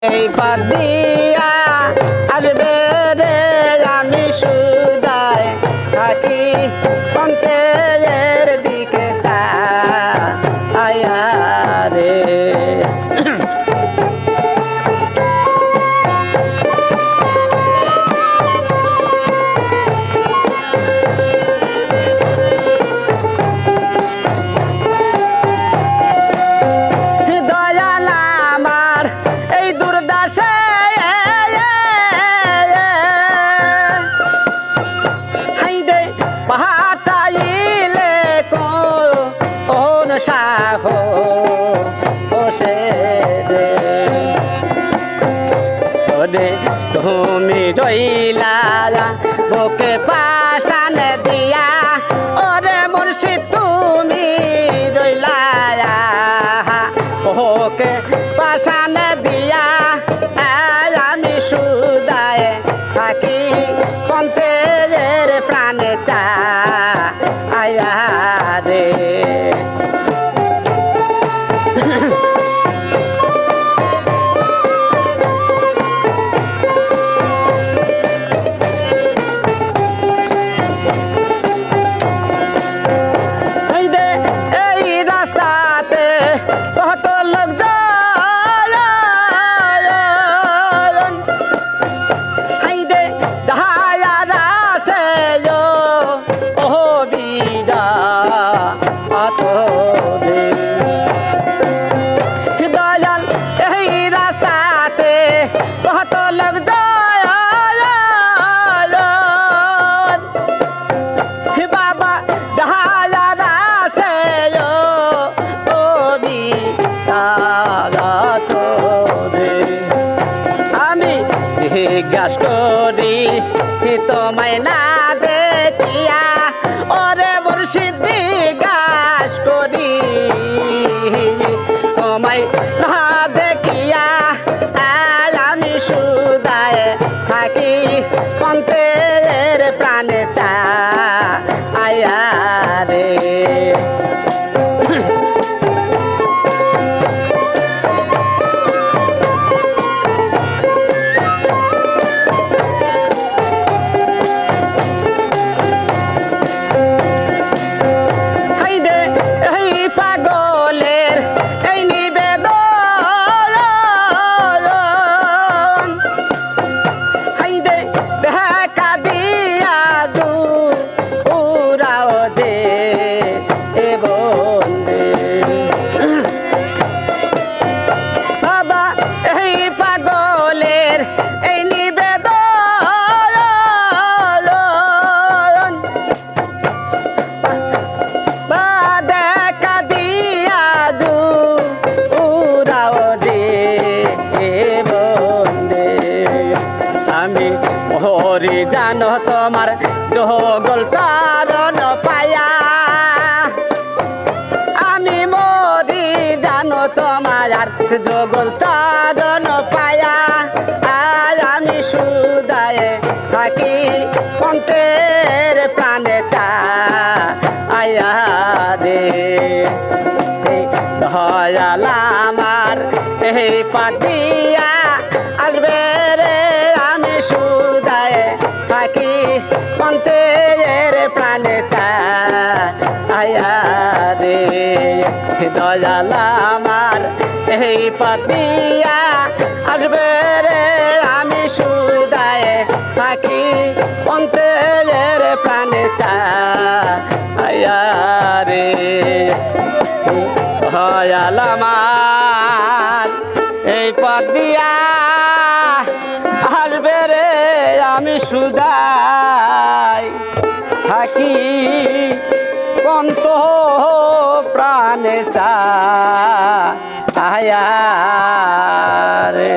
এই পথ দিয়া আসবে রে আমি সুদায় থাকি অন্তের দিকে চায়া রে তুমি রইলা বুকে পাশান দিয়া ওরে মুর্শিদ তুমি রইলা ওকে পাশান দিয়া আমি সুদায় থাকি পন্থের প্রাণে চায়া রে জিজ্ঞাস করি তোমায় না দেখিয়া ওরে মুর্শিদ জিজ্ঞাস করি তোমায় না দেখিয়া আমি সুদায় থাকি পন্থের প্রাণে চায়া রে হরি জানো তোমার জগল চরণ পায়া আমি মরি জানো তোমার জগল চরণ পায়া আমি সুদায় থাকি পন্থের প্রাণে চায়া রে দয়াল আমার এই পাতিয়া আসবে রে আমি সুদায় থাকি পন্থের প্রাণে চায়া রে দয়াল আমার এই পাতিয়া আসবে রে আমি সুদায় থাকি পন্থের প্রাণে চায়া রে দয়াল আমার এই পাতিয়া আসবে রে আমি সুদায় থাকি পন্থ প্রাণে চায়া রে।